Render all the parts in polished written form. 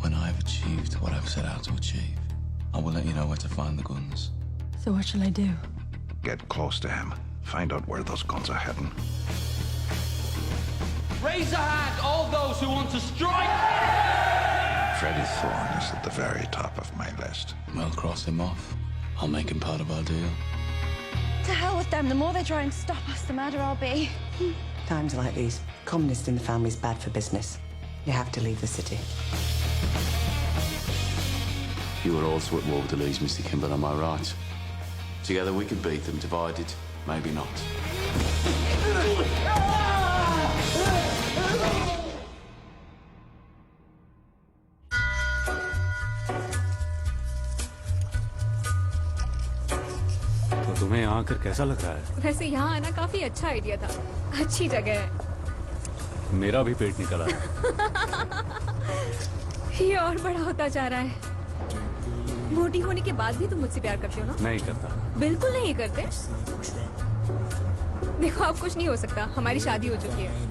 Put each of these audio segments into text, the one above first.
When I've achieved what I've set out to achieve, I will let you know where to find the guns. So what shall I do? Get close to him. Find out where those guns are heading. Raise a hand, all those who want to strike! Freddie Thorne is at the very top of my list. We'll cross him off. I'll make him part of our deal. To hell with them. The more they try and stop us, the madder I'll be. Times like these, communist in the family's bad for business. You have to leave the city. You were also at war with the Lees, Mr. Kimball, am I right? Together we could beat them, divided, maybe not. तो तुम्हें यहाँ आकर कैसा लग रहा है? वैसे यहाँ आना काफी अच्छा आइडिया था। अच्छी जगह है। मेरा भी पेट निकला है। ये और बड़ा होता जा रहा है। मोटी होने के बाद भी तुम मुझसे प्यार करते हो ना? नहीं करता। बिल्कुल नहीं करते। देखो अब कुछ नहीं हो सकता, हमारी शादी हो चुकी है।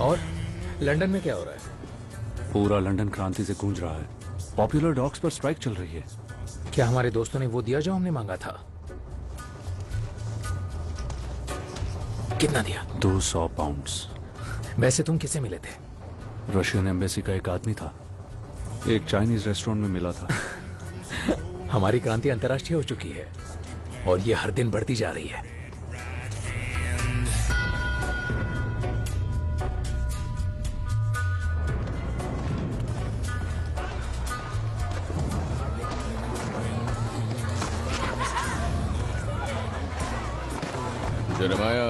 और लंदन में क्या हो रहा है? पूरा लंदन क्रांति से गूंज रहा है। पॉपुलर डॉग्स पर स्ट्राइक चल रही है। क्या हमारे दोस्तों ने वो दिया जो हमने मांगा था? कितना दिया? 200 पाउंड्स। वैसे तुम किसे मिले थे? रशियन एम्बेसी का एक आदमी था। एक चाइनीज रेस्टोरेंट में मिला था। हमारी क्रांति अंतर्राष्ट्रीय हो चुकी है और ये हर दिन बढ़ती जा रही है।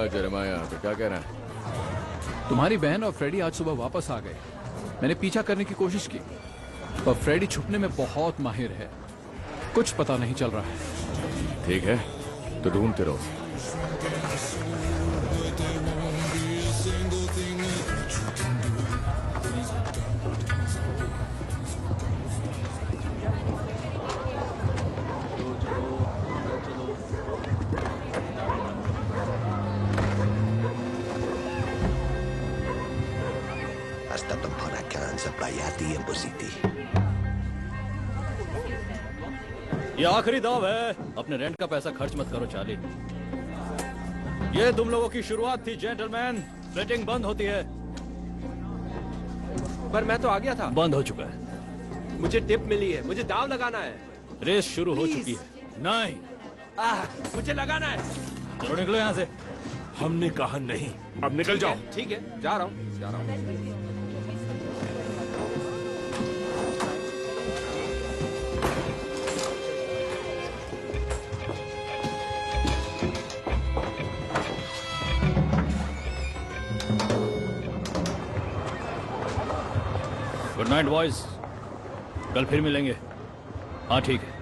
जरमाया तो क्या कह रहा है? तुम्हारी बहन और फ्रेडी आज सुबह वापस आ गए। मैंने पीछा करने की कोशिश की पर फ्रेडी छुपने में बहुत माहिर है। कुछ पता नहीं चल रहा है। ठीक है तो ढूंढते रहो। ये आखिरी दाव है। अपने रेंट का पैसा खर्च मत करो चार्ली। ये तुम लोगों की शुरुआत थी जेंटलमैन। फ्लेटिंग बंद होती है। पर मैं तो आ गया था। बंद हो चुका है। मुझे टिप मिली है। मुझे दाव लगाना है। रेस शुरू हो चुकी है। नहीं मुझे लगाना है। चलो निकलो यहाँ से। हमने कहा नहीं। अब निकल जाओ। ठीक है जा रहा हूँ। Good night boys. कल फिर मिलेंगे। हाँ ठीक है।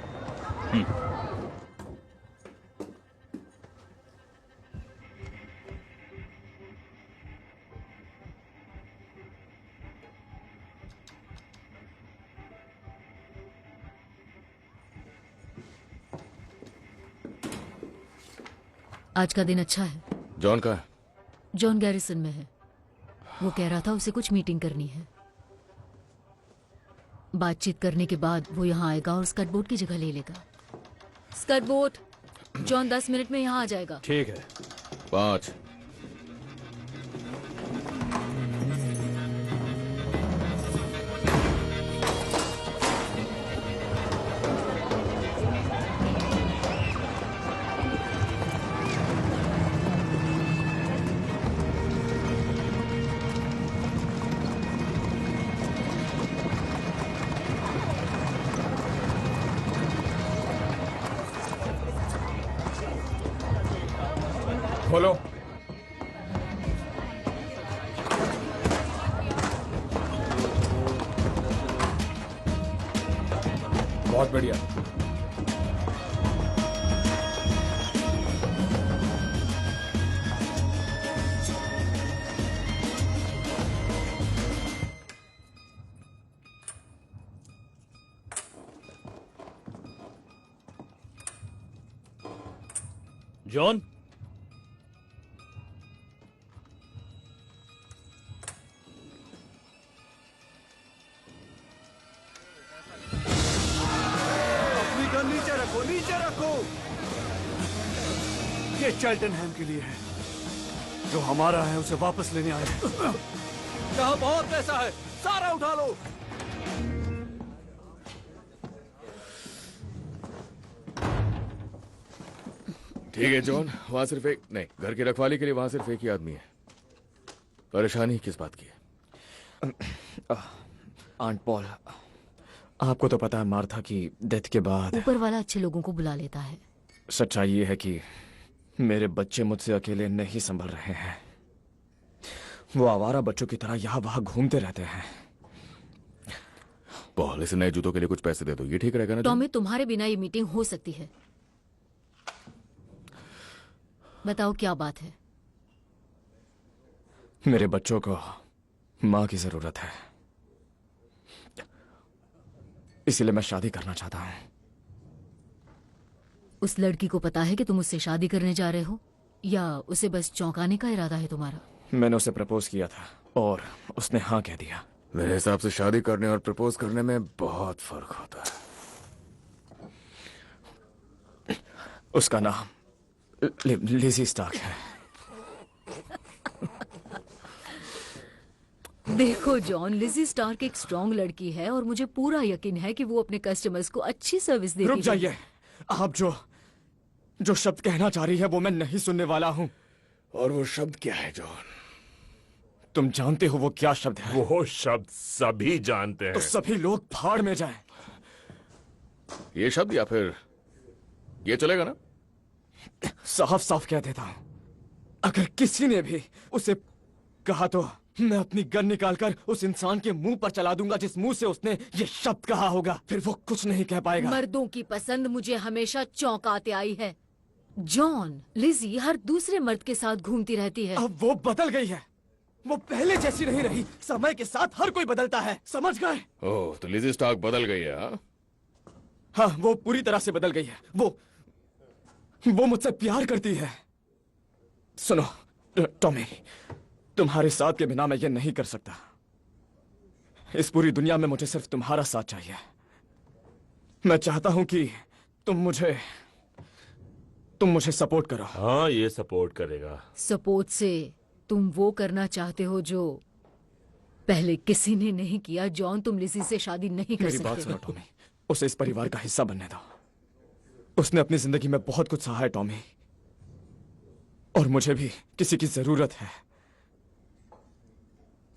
आज का दिन अच्छा है। जॉन का है? जॉन गैरिसन में है। वो कह रहा था उसे कुछ मीटिंग करनी है। बातचीत करने के बाद वो यहाँ आएगा और स्कट बोट की जगह ले लेगा। स्कट बोट, जॉन 10 मिनट में यहाँ आ जाएगा। ठीक है। 5 खोलो। बहुत बढ़िया। जॉन, अपनी गन नीचे रखो, नीचे रखो। ये चेल्टनहैम के लिए है। जो हमारा है उसे वापस लेने आए। यहाँ बहुत पैसा है, सारा उठा लो। ठीक है जॉन, वहां सिर्फ एक नहीं, घर की रखवाली के लिए वहां सिर्फ एक ही आदमी है। परेशानी किस बात की है? आंट पॉल, आपको तो पता है मार्था की डेथ के बाद ऊपर वाला अच्छे लोगों को बुला लेता है। सच्चाई ये है कि मेरे बच्चे मुझसे अकेले नहीं संभल रहे हैं। वो आवारा बच्चों की तरह यहाँ वहां घूमते रहते हैं। पॉल, इसे नए जूतों के लिए कुछ पैसे दे दो, ये ठीक रहेगा ना? टॉमी, तुम्हारे बिना ये मीटिंग हो सकती है। बताओ क्या बात है? मेरे बच्चों को माँ की जरूरत है, इसीलिए मैं शादी करना चाहता हूँ। उस लड़की को पता है कि तुम उससे शादी करने जा रहे हो, या उसे बस चौंकाने का इरादा है तुम्हारा? मैंने उसे प्रपोज किया था और उसने हाँ कह दिया। मेरे हिसाब से शादी करने और प्रपोज करने में बहुत फर्क होता है। उसका नाम लिजी स्टार्क है। देखो जॉन, लिजी स्टार्क एक स्ट्रॉन्ग लड़की है और मुझे पूरा यकीन है कि वो अपने कस्टमर्स को अच्छी सर्विस देगी। रुक जाइए, आप जो शब्द कहना चाह रही है वो मैं नहीं सुनने वाला हूँ। और वो शब्द क्या है जॉन? तुम जानते हो वो क्या शब्द है? वो शब्द सभी जानते हैं। तो सभी लोग भाड़ में जाएं। ये शब्द या फिर ये चलेगा ना? साफ साफ कह देता हूं, अगर किसी ने भी उसे कहा तो मैं अपनी गन निकालकर उस इंसान के मुंह पर चला दूंगा जिस मुंह से उसने ये शब्द कहा होगा। फिर वो कुछ नहीं कह पाएगा। मर्दों की पसंद मुझे हमेशा चौंकाते आई है जॉन। लिजी हर दूसरे मर्द के साथ घूमती रहती है। अब वो बदल गई है, वो पहले जैसी नहीं रही। समय के साथ हर कोई बदलता है, समझ गए? ओह, तो लिजी स्टार्क बदल गई है? हाँ, वो पूरी तरह से बदल गई है। वो मुझसे प्यार करती है। सुनो टॉमी, तुम्हारे साथ के बिना मैं ये नहीं कर सकता। इस पूरी दुनिया में मुझे सिर्फ तुम्हारा साथ चाहिए। मैं चाहता हूं कि तुम मुझे सपोर्ट करो। हाँ, ये सपोर्ट करेगा। सपोर्ट से तुम वो करना चाहते हो जो पहले किसी ने नहीं किया। जॉन, तुम लिजी से शादी नहीं कर मेरी सकते। बात सुनो टॉमी, उसे इस परिवार का हिस्सा बनने दो। उसने अपनी जिंदगी में बहुत कुछ सहा है टॉमी, और मुझे भी किसी की जरूरत है।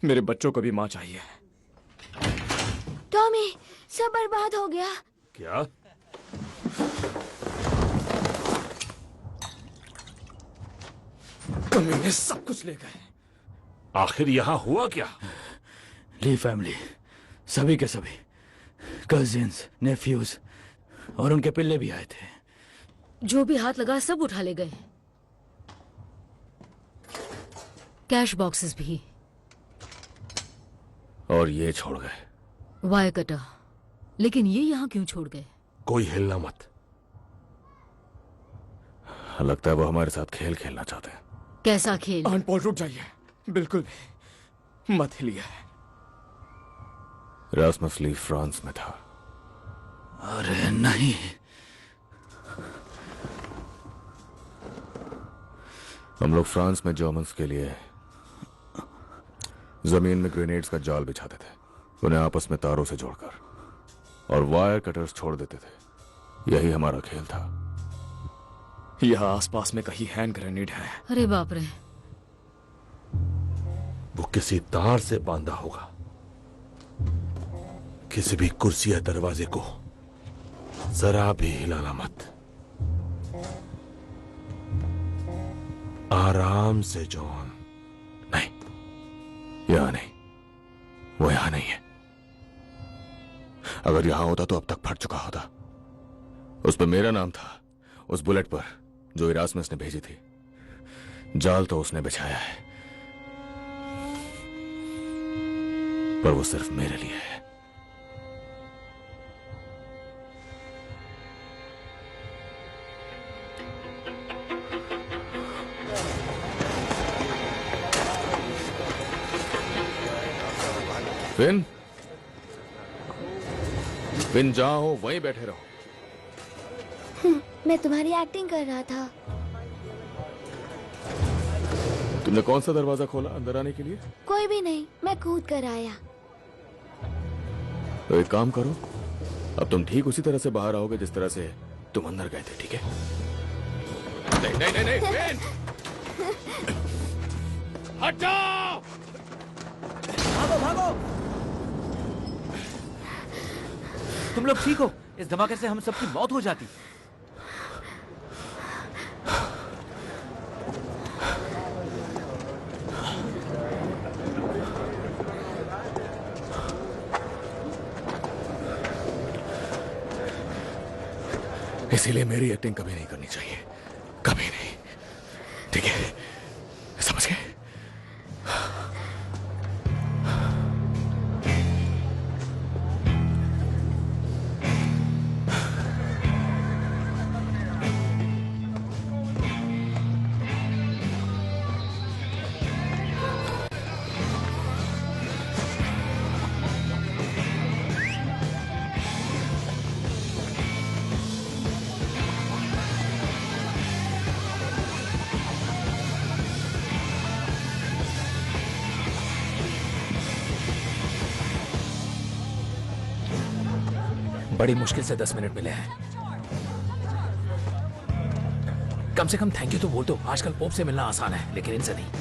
मेरे बच्चों को भी मां चाहिए। टॉमी, सब बर्बाद हो गया। क्या? कमीने सब कुछ ले गए। आखिर यहाँ हुआ क्या? ली फैमिली, सभी के सभी कजिन्स, नेफ्यूज और उनके पिल्ले भी आए थे। जो भी हाथ लगा सब उठा ले गए, कैश बॉक्सेस भी। और ये छोड़ गए वायर कटर। लेकिन ये यहाँ क्यों छोड़ गए? कोई हिलना मत। लगता है वो हमारे साथ खेल खेलना चाहते हैं। कैसा खेल? आंट पॉल, रुक जाइए, बिल्कुल भी मत हिलिए। रास्मस ली फ्रांस में था। अरे नहीं, हम लोग फ्रांस में जर्मन्स के लिए जमीन में ग्रेनेड्स का जाल बिछाते थे, उन्हें आपस में तारों से जोड़कर, और वायर कटर्स छोड़ देते थे। यही हमारा खेल था। यहाँ आसपास में कहीं हैंड ग्रेनेड है। अरे बाप रे। वो किसी तार से बांधा होगा। किसी भी कुर्सी या दरवाजे को जरा भी हिलाना मत। आराम से जॉन। नहीं, यहां नहीं, वो यहां नहीं है। अगर यहां होता तो अब तक फट चुका होता। उस पर मेरा नाम था, उस बुलेट पर जो इरास्मस ने भेजी थी। जाल तो उसने बिछाया है, पर वो सिर्फ मेरे लिए है। फिन फिन जहां हो वहीं बैठे रहो। मैं तुम्हारी एक्टिंग कर रहा था। तुमने कौन सा दरवाजा खोला अंदर आने के लिए? कोई भी नहीं, मैं कूद कर आया। तो एक काम करो, अब तुम ठीक उसी तरह से बाहर आओगे जिस तरह से तुम अंदर गए थे, ठीक है? नहीं नहीं नहीं नहीं, फिन! हट जाओ! भागो भागो! तुम लोग ठीक हो? इस धमाके से हम सबकी मौत हो जाती। इसीलिए मेरी एक्टिंग कभी नहीं करनी चाहिए, कभी नहीं, ठीक है? समझ गए? बड़ी मुश्किल से 10 मिनट मिले हैं। कम से कम थैंक यू तो बोल दो। आजकल पोप से मिलना आसान है, लेकिन इनसे नहीं।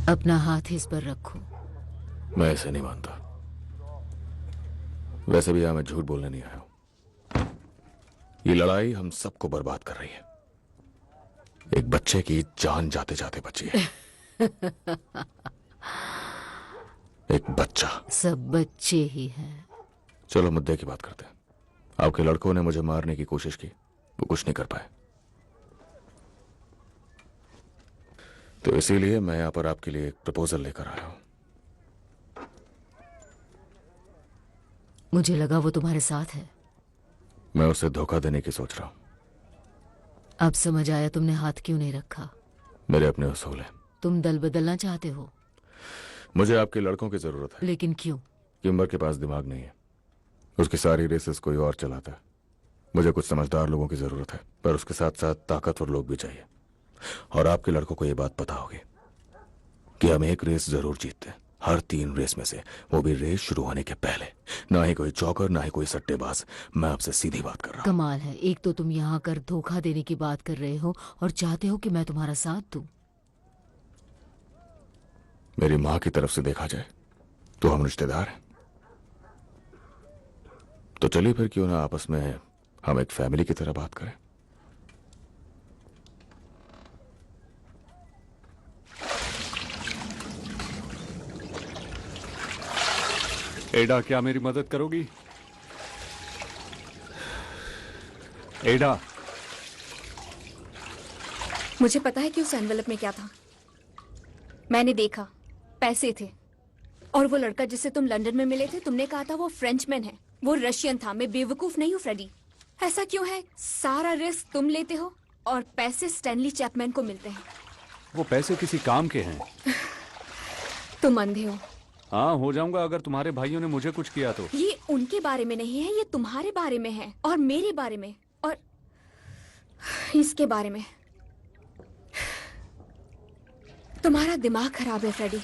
अपना हाथ इस पर रखो। मैं ऐसे नहीं मानता। वैसे भी यहां मैं झूठ बोलने नहीं आया हूं। ये लड़ाई हम सबको बर्बाद कर रही है। एक बच्चे की जान जाते जाते बची है। एक बच्चा। सब बच्चे ही हैं। चलो मुद्दे की बात करते हैं। आपके लड़कों ने मुझे मारने की कोशिश की, वो कुछ नहीं कर पाए। तो इसीलिए मैं यहां पर आपके लिए एक प्रपोजल लेकर आया हूं। मुझे लगा वो तुम्हारे साथ है। मैं उसे धोखा देने की सोच रहा हूं। अब समझ आया तुमने हाथ क्यों नहीं रखा। मेरे अपने उसूल हैं। तुम दल बदलना चाहते हो। मुझे आपके लड़कों की जरूरत है। लेकिन क्यों? किम्बर के पास दिमाग नहीं है। उसकी सारी रेसेस कोई और चलाता है। मुझे कुछ समझदार लोगों की जरूरत है, पर उसके साथ साथ ताकतवर लोग भी चाहिए। और आपके लड़कों को यह बात पता होगी कि हम एक रेस जरूर जीतते हैं, हर 3 रेस में से, वो भी रेस शुरू होने के पहले। ना ही कोई चौकर, ना ही कोई सट्टेबाज। मैं आपसे सीधी बात कर रहा हूं। कमाल है, एक तो तुम यहाँ कर धोखा देने की बात कर रहे हो और चाहते हो कि मैं तुम्हारा साथ दूं। मेरी मां की तरफ से देखा जाए तो हम रिश्तेदार हैं। तो चलिए फिर क्यों ना आपस में हम एक फैमिली की तरह बात करें। एडा, क्या मेरी मदद करोगी? एडा, मुझे पता है कि उस एनवेलप में क्या था। मैंने देखा, पैसे थे। और वो लड़का जिससे तुम लंदन में मिले थे, तुमने कहा था वो फ्रेंचमैन है। वो रशियन था। मैं बेवकूफ नहीं हूँ फ्रेडी। ऐसा क्यों है? सारा रिस्क तुम लेते हो और पैसे स्टैनली चैपमैन को मिलते हैं। वो पैसे किसी काम के हैं। तुम अंधे हो। हाँ, हो जाऊंगा अगर तुम्हारे भाइयों ने मुझे कुछ किया तो। ये उनके बारे में नहीं है, ये तुम्हारे बारे में है और मेरे बारे में और इसके बारे में। तुम्हारा दिमाग खराब है फ्रेडी।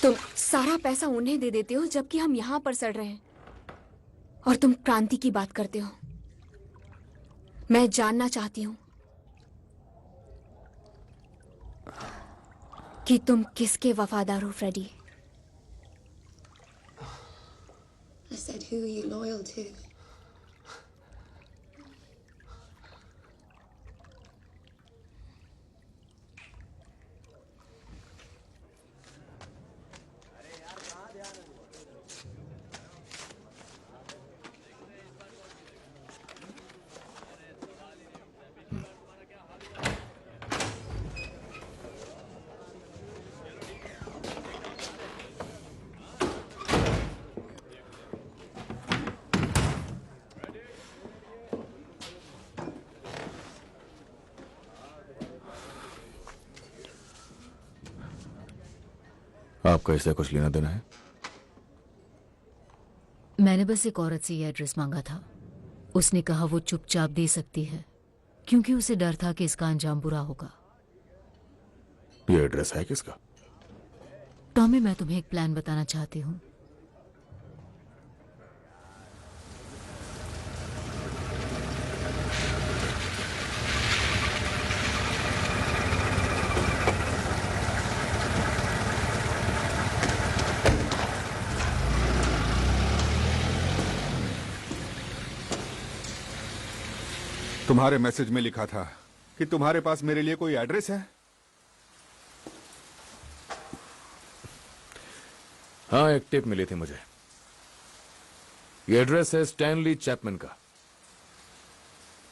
तुम सारा पैसा उन्हें दे देते हो जबकि हम यहां पर सड़ रहे हैं, और तुम क्रांति की बात करते हो। मैं जानना चाहती हूं कि तुम किसके वफादार हो Freddy. I said, who are you loyal to? आपका इससे कुछ लेना देना है? मैंने बस एक औरत से ये एड्रेस मांगा था। उसने कहा वो चुपचाप दे सकती है क्योंकि उसे डर था कि इसका अंजाम बुरा होगा। ये एड्रेस है किसका? टॉमी, मैं तुम्हें एक प्लान बताना चाहती हूँ। तुम्हारे मैसेज में लिखा था कि तुम्हारे पास मेरे लिए कोई एड्रेस है? हाँ, एक टिप मिली थी मुझे। ये एड्रेस है स्टैनली चैपमैन का।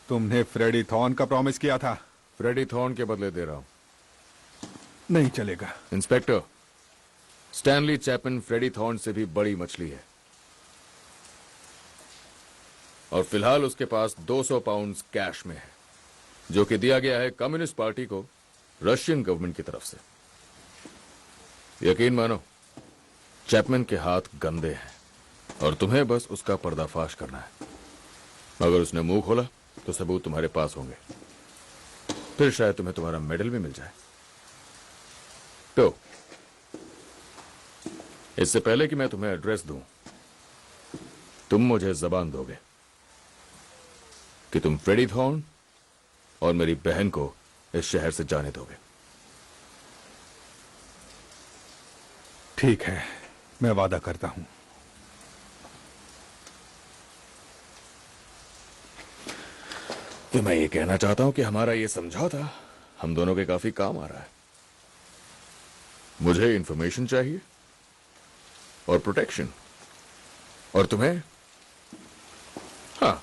तुमने फ्रेडी थॉर्न का प्रॉमिस किया था। फ्रेडी थॉर्न के बदले दे रहा हूं। नहीं चलेगा। Inspector, Stanley Chapman Freddie Thorne से भी बड़ी मछली है और फिलहाल उसके पास 200 पाउंड्स कैश में है, जो कि दिया गया है कम्युनिस्ट पार्टी को रशियन गवर्नमेंट की तरफ से। यकीन मानो, चैपमैन के हाथ गंदे हैं और तुम्हें बस उसका पर्दाफाश करना है। अगर उसने मुंह खोला तो सबूत तुम्हारे पास होंगे, फिर शायद तुम्हें तुम्हारा मेडल भी मिल जाए। तो इससे पहले कि मैं तुम्हें एड्रेस दूं, तुम मुझे जबान दोगे कि तुम फ्रेडी थॉर्न और मेरी बहन को इस शहर से जाने दोगे? ठीक है, मैं वादा करता हूं। तो मैं ये कहना चाहता हूं कि हमारा ये समझौता हम दोनों के काफी काम आ रहा है। मुझे इंफॉर्मेशन चाहिए और प्रोटेक्शन, और तुम्हें, हाँ,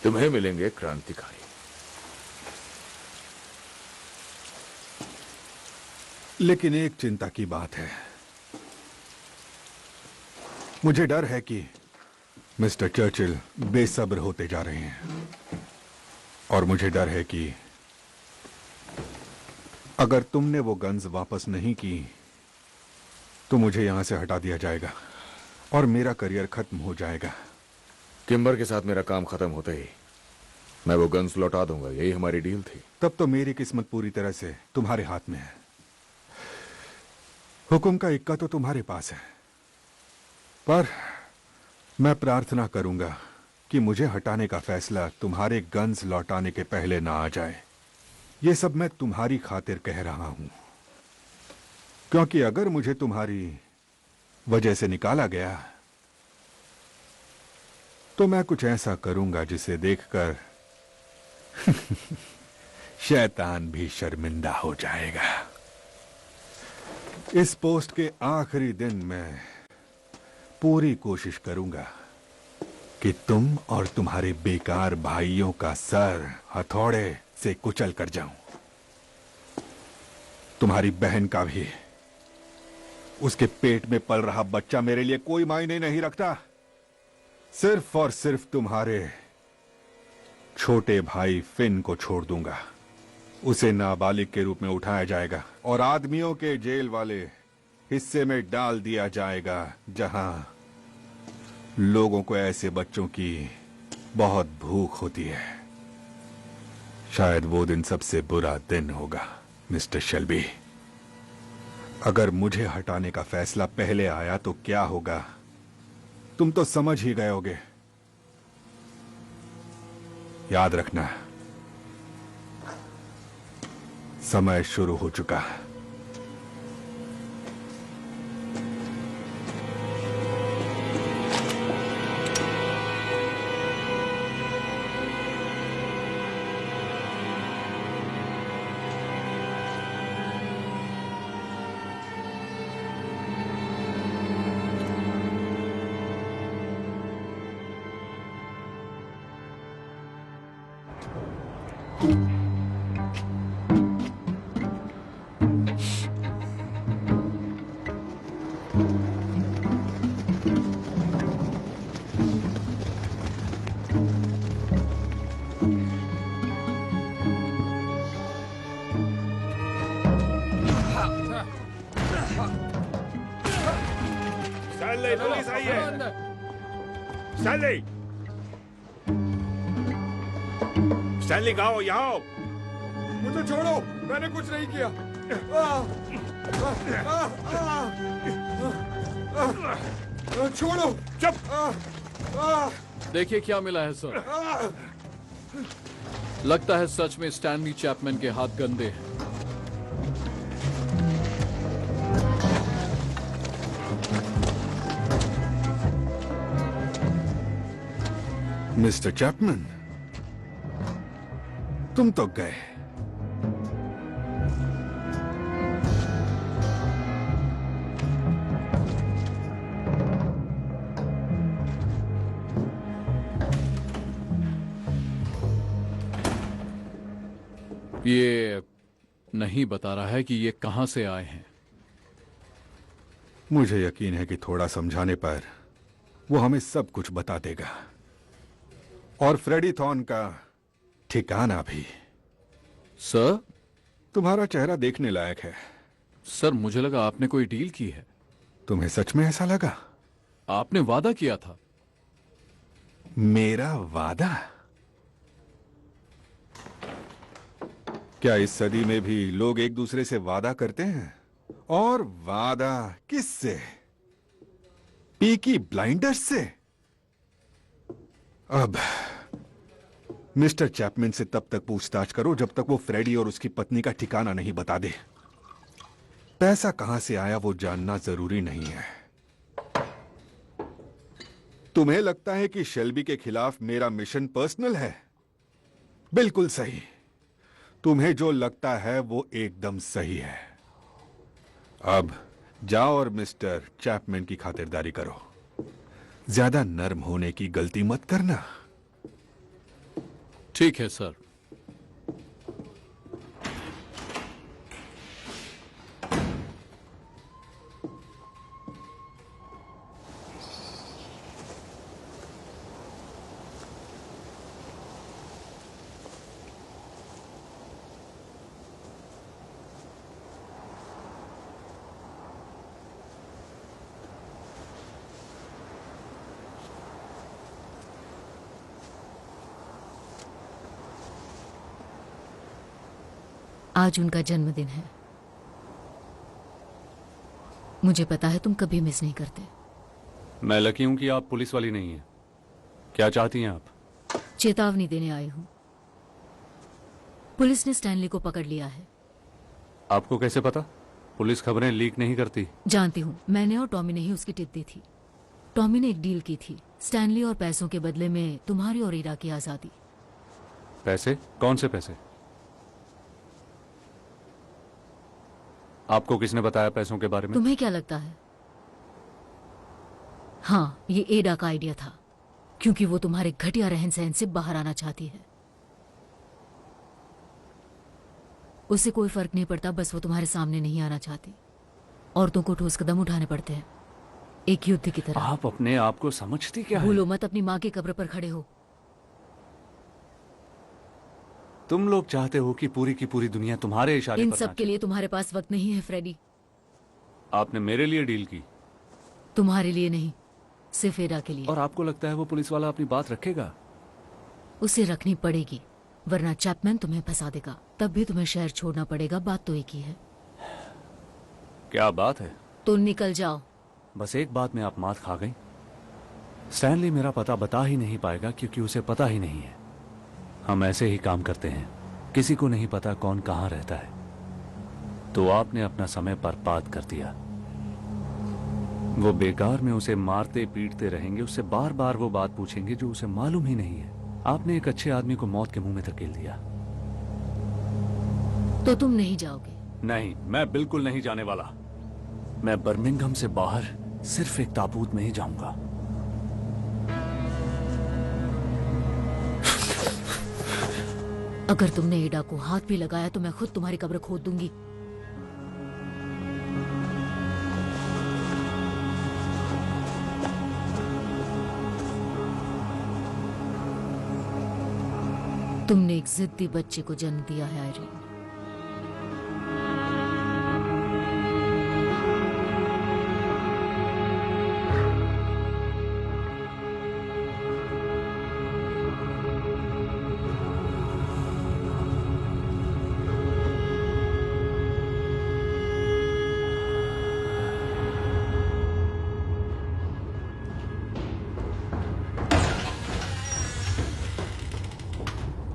तुम्हें मिलेंगे क्रांतिकारी। लेकिन एक चिंता की बात है। मुझे डर है कि मिस्टर चर्चिल बेसब्र होते जा रहे हैं, और मुझे डर है कि अगर तुमने वो गन्स वापस नहीं की तो मुझे यहां से हटा दिया जाएगा और मेरा करियर खत्म हो जाएगा। किम्बर के साथ मेरा काम खत्म होते ही मैं वो गन्स लौटा दूंगा, यही हमारी डील थी। तब तो मेरी किस्मत पूरी तरह से तुम्हारे हाथ में है। हुक्म का इक्का तो तुम्हारे पास है, पर मैं प्रार्थना करूंगा कि मुझे हटाने का फैसला तुम्हारे गन्स लौटाने के पहले ना आ जाए। ये सब मैं तुम्हारी खातिर कह रहा हूं, क्योंकि अगर मुझे तुम्हारी वजह से निकाला गया तो मैं कुछ ऐसा करूंगा जिसे देखकर शैतान भी शर्मिंदा हो जाएगा। इस पोस्ट के आखिरी दिन मैं पूरी कोशिश करूंगा कि तुम और तुम्हारे बेकार भाइयों का सर हथौड़े से कुचल कर जाऊं। तुम्हारी बहन का भी। उसके पेट में पल रहा बच्चा मेरे लिए कोई मायने नहीं रखता। सिर्फ और सिर्फ तुम्हारे छोटे भाई फिन को छोड़ दूंगा। उसे नाबालिग के रूप में उठाया जाएगा और आदमियों के जेल वाले हिस्से में डाल दिया जाएगा, जहां लोगों को ऐसे बच्चों की बहुत भूख होती है। शायद वो दिन सबसे बुरा दिन होगा, मिस्टर शेल्बी। अगर मुझे हटाने का फैसला पहले आया तो क्या होगा, तुम तो समझ ही गए होगे। याद रखना, समय शुरू हो चुका। स्टैनली पुलिस आई है। स्टैनली, स्टैनली कहाँ हो? यहाँ आओ। मुझे छोड़ो, मैंने कुछ नहीं किया। छोड़ो। चुप। देखिए क्या मिला है सर। लगता है सच में स्टैनली चैपमैन के हाथ गंदे हैं। मिस्टर चैपमैन, तुम तो गए। ये नहीं बता रहा है कि ये कहां से आए हैं। मुझे यकीन है कि थोड़ा समझाने पर वो हमें सब कुछ बता देगा, और फ्रेडी थॉर्न का ठिकाना भी। सर, तुम्हारा चेहरा देखने लायक है। सर, मुझे लगा आपने कोई डील की है। तुम्हें सच में ऐसा लगा? आपने वादा किया था। मेरा वादा? क्या इस सदी में भी लोग एक दूसरे से वादा करते हैं? और वादा किससे? पीकी ब्लाइंडर्स से? अब मिस्टर चैपमैन से तब तक पूछताछ करो जब तक वो फ्रेडी और उसकी पत्नी का ठिकाना नहीं बता दे। पैसा कहां से आया वो जानना जरूरी नहीं है। तुम्हें लगता है कि शेल्बी के खिलाफ मेरा मिशन पर्सनल है? बिल्कुल सही। तुम्हें जो लगता है वो एकदम सही है। अब जाओ और मिस्टर चैपमैन की खातिरदारी करो। ज्यादा नर्म होने की गलती मत करना। ठीक है सर। आज उनका जन्मदिन है। मुझे पता है तुम कभी मिस नहीं करते। मैं लकी हूं कि आप पुलिस वाली नहीं हैं। क्या चाहती हैं आप? चेतावनी देने आई हूं। पुलिस ने स्टैनली को पकड़ लिया है। आपको कैसे पता? पुलिस खबरें लीक नहीं करती। जानती हूं, मैंने और टॉमी ने ही उसकी टिप दी थी। टॉमी ने एक डील की थी, स्टैनली और पैसों के बदले में तुम्हारी और ईरा की आजादी। पैसे? कौन से पैसे? आपको किसने बताया पैसों के बारे में? तुम्हें क्या लगता है? हाँ, ये एडा का आइडिया था, क्योंकि वो तुम्हारे घटिया रहन सहन से बाहर आना चाहती है। उसे कोई फर्क नहीं पड़ता, बस वो तुम्हारे सामने नहीं आना चाहती। औरतों को ठोस कदम उठाने पड़ते हैं, एक युद्ध की तरह। आप अपने आप को समझती क्या है? भूलो मत, अपनी माँ की कब्र पर खड़े हो। तुम लोग चाहते हो कि पूरी की पूरी दुनिया तुम्हारे इशारे इन पर सब के लिए तुम्हारे पास वक्त नहीं है फ्रेडी। आपने मेरे लिए डील की? तुम्हारे लिए नहीं, सिर्फ एडा के लिए। और आपको लगता है वो पुलिस वाला अपनी बात रखेगा? उसे रखनी पड़ेगी, वरना चैपमैन तुम्हें फंसा देगा। तब भी तुम्हें शहर छोड़ना पड़ेगा। बात तो एक ही है। क्या बात है? तो निकल जाओ। बस एक बात में आप मात खा गई। स्टैनली मेरा पता बता ही नहीं पाएगा, क्योंकि उसे पता ही नहीं है। हम ऐसे ही काम करते हैं, किसी को नहीं पता कौन कहां रहता है। तो आपने अपना समय बर्बाद कर दिया। वो बेकार में उसे मारते पीटते रहेंगे, उससे बार बार वो बात पूछेंगे जो उसे मालूम ही नहीं है। आपने एक अच्छे आदमी को मौत के मुंह में धकेल दिया। तो तुम नहीं जाओगे? नहीं, मैं बिल्कुल नहीं जाने वाला। मैं बर्मिंघम से बाहर सिर्फ एक ताबूत में ही जाऊंगा। अगर तुमने एडा को हाथ भी लगाया तो मैं खुद तुम्हारी कब्र खोद दूंगी। तुमने एक जिद्दी बच्चे को जन्म दिया है आयरीन।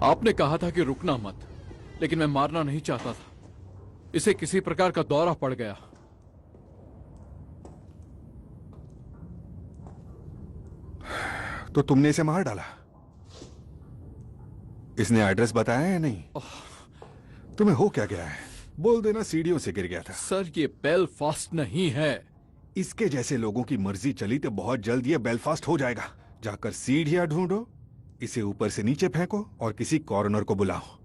आपने कहा था कि रुकना मत, लेकिन मैं मारना नहीं चाहता था। इसे किसी प्रकार का दौरा पड़ गया। तो तुमने इसे मार डाला? इसने एड्रेस बताया या नहीं? तुम्हें हो क्या गया है? बोल देना सीढ़ियों से गिर गया था। सर, ये बेलफास्ट नहीं है। इसके जैसे लोगों की मर्जी चली तो बहुत जल्द ये बेलफास्ट हो जाएगा। जाकर सीढ़ियां ढूंढो, इसे ऊपर से नीचे फेंको और किसी कॉर्नर को बुलाओ।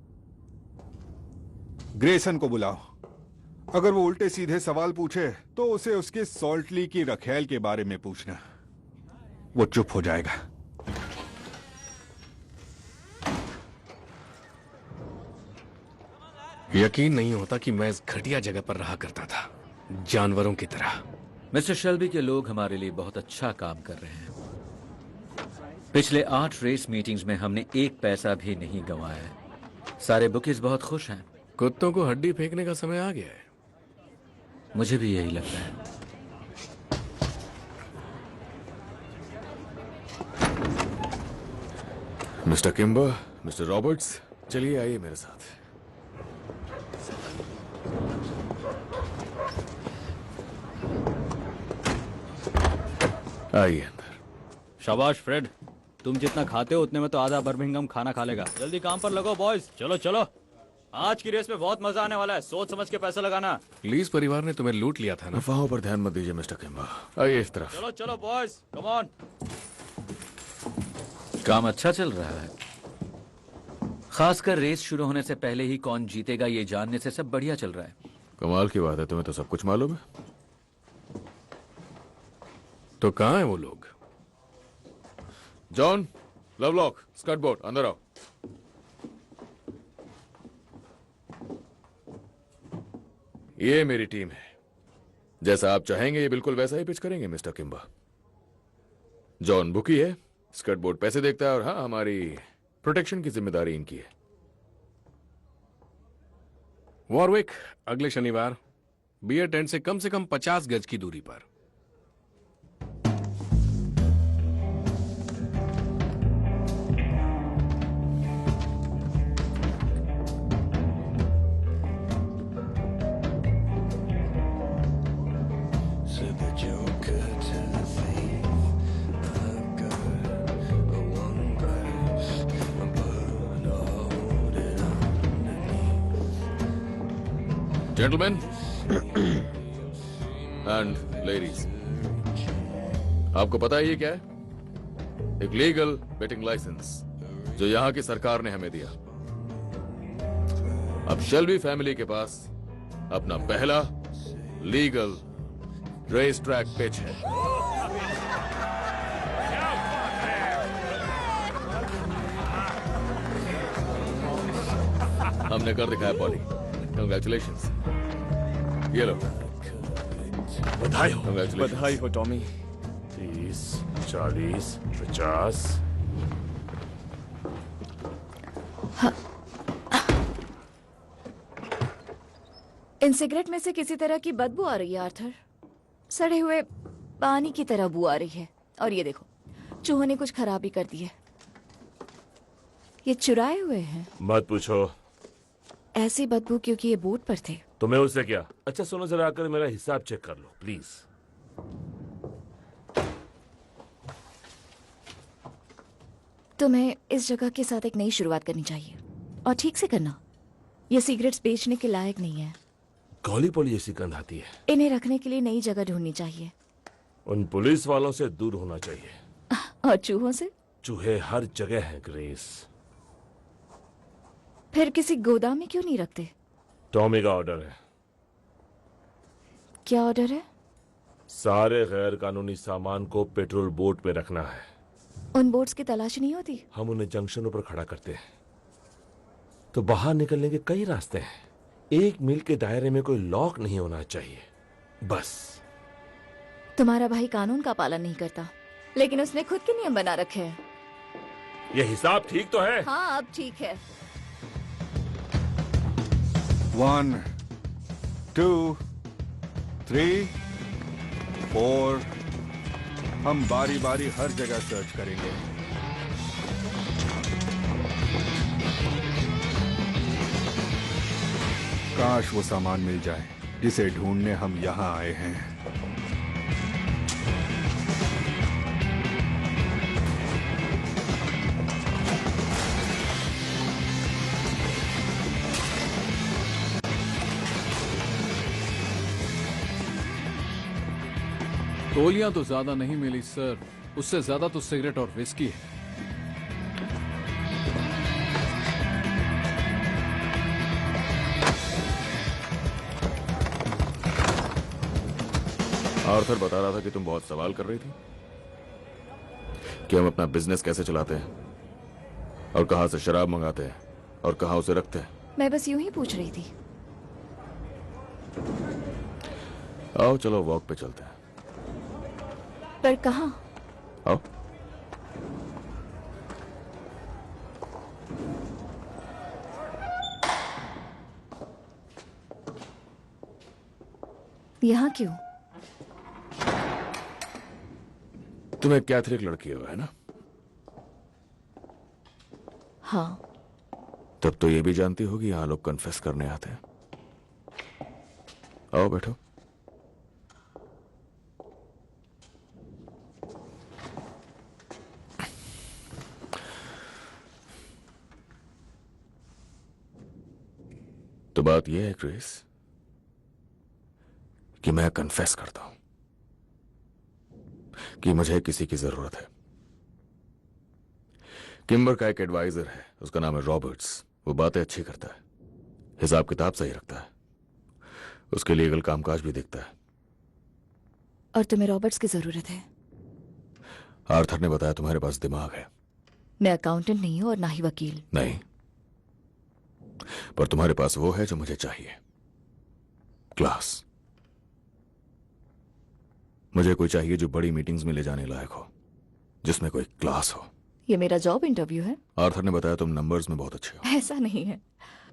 ग्रेसन को बुलाओ। अगर वो उल्टे सीधे सवाल पूछे तो उसे उसके सॉल्टली की रखेल के बारे में पूछना। वो चुप हो जाएगा। यकीन नहीं होता कि मैं इस घटिया जगह पर रहा करता था, जानवरों की तरह। मिस्टर शेल्बी के लोग हमारे लिए बहुत अच्छा काम कर रहे हैं। पिछले 8 रेस मीटिंग्स में हमने एक पैसा भी नहीं गंवाया है। सारे बुकीज बहुत खुश हैं। कुत्तों को हड्डी फेंकने का समय आ गया है। मुझे भी यही लगता है। मिस्टर किम्बर, मिस्टर रॉबर्ट्स, चलिए आइए मेरे साथ। आइए अंदर। शाबाश फ्रेड, तुम जितना खाते हो उतने में तो आधा बर्मिंघम खाना खा लेगा। जल्दी काम पर लगो बॉयज, चलो चलो। आज की रेस में बहुत मजा आने वाला है, सोच समझ के पैसा लगाना। लीज परिवार ने तुम्हें लूट लिया था ना। अफवाहों पर ध्यान मत दीजिए मिस्टर किम्बर, आइए इस तरफ। चलो चलो बॉयज, कम ऑन। काम अच्छा चल रहा है। खासकर रेस शुरू होने से पहले ही कौन जीतेगा ये जानने से सब बढ़िया चल रहा है। कमाल की बात है, तुम्हें तो सब कुछ मालूम है। तो कहाँ है वो लोग? जॉन, लवलॉक, स्कर्ट बोर्ड, अंदर आओ। ये मेरी टीम है। जैसा आप चाहेंगे ये बिल्कुल वैसा ही पिच करेंगे मिस्टर किम्बर। जॉन बुकी है, स्कर्ट बोर्ड पैसे देखता है, और हाँ, हमारी प्रोटेक्शन की जिम्मेदारी इनकी है। वॉरविक, अगले शनिवार बियर टेंट से कम 50 गज की दूरी पर। जेंटलमैन एंड लेडीज, आपको पता है ये क्या है? एक लीगल बेटिंग लाइसेंस जो यहां की सरकार ने हमें दिया। अब शेल्बी फैमिली के पास अपना पहला लीगल रेस ट्रैक पिच है। हमने कर दिखाया पॉली। कंग्रेचुलेशंस। ये लो। बधाई हो। बधाई हो टॉमी। 30, 40, 50। इन सिगरेट में से किसी तरह की बदबू आ रही है आर्थर। सड़े हुए पानी की तरह बू आ रही है। और ये देखो, चूहों ने कुछ खराबी कर दी है। ये चुराए हुए हैं। मत पूछो। ऐसी बदबू क्योंकि ये बोट पर थे। तुम्हें उससे क्या? अच्छा सुनो, जरा आकर मेरा हिसाब चेक कर लो प्लीज। तुम्हें इस जगह के साथ एक नई शुरुआत करनी चाहिए और ठीक से करना। ये सिगरेट्स बेचने के लायक नहीं है। कौली पोली जैसी गंध आती है। इन्हें रखने के लिए नई जगह ढूंढनी चाहिए। उन पुलिस वालों से दूर होना चाहिए। और चूहों से? चूहे हर जगह हैं ग्रेस। फिर किसी गोदाम में क्यों नहीं रखते? टॉमी का ऑर्डर है। क्या ऑर्डर है? सारे गैर कानूनी सामान को पेट्रोल बोट पे रखना है। उन बोट्स की तलाश नहीं होती? हम उन्हें जंक्शनों पर खड़ा करते हैं तो बाहर निकलने के कई रास्ते हैं। 1 मील के दायरे में कोई लॉक नहीं होना चाहिए, बस। तुम्हारा भाई कानून का पालन नहीं करता, लेकिन उसने खुद के नियम बना रखे हैं। ये हिसाब ठीक तो है? हाँ, अब ठीक है। 1, 2, 3, 4। हम बारी बारी हर जगह सर्च करेंगे। काश वो सामान मिल जाए जिसे ढूंढने हम यहाँ आए हैं। गोलियां तो ज्यादा नहीं मिली सर, उससे ज्यादा तो सिगरेट और विस्की है। आर्थर बता रहा था कि तुम बहुत सवाल कर रही थी कि हम अपना बिजनेस कैसे चलाते हैं और कहां से शराब मंगाते हैं और कहां उसे रखते हैं। मैं बस यूं ही पूछ रही थी। आओ चलो वॉक पे चलते हैं। पर कहाँ? आओ। यहाँ क्यों? तुम एक कैथलिक लड़की हो, है ना? हाँ। तब तो ये भी जानती होगी यहाँ लोग कन्फेस करने आते हैं। आओ बैठो। तो बात यह है क्रिस कि मैं कन्फेस करता हूं कि मुझे किसी की जरूरत है। किम्बर का एक एडवाइजर है, उसका नाम है रॉबर्ट्स। वो बातें अच्छी करता है, हिसाब किताब सही रखता है, उसके लीगल कामकाज भी देखता है। और तुम्हें रॉबर्ट्स की जरूरत है? आर्थर ने बताया तुम्हारे पास दिमाग है। मैं अकाउंटेंट नहीं हूं और ना ही वकील। नहीं, पर तुम्हारे पास वो है जो मुझे चाहिए, क्लास। मुझे कोई चाहिए जो बड़ी मीटिंग्स में ले जाने लायक हो, जिसमें कोई क्लास हो। ये मेरा जॉब इंटरव्यू है। आर्थर ने बताया तुम नंबर्स में बहुत अच्छे हो। ऐसा नहीं है,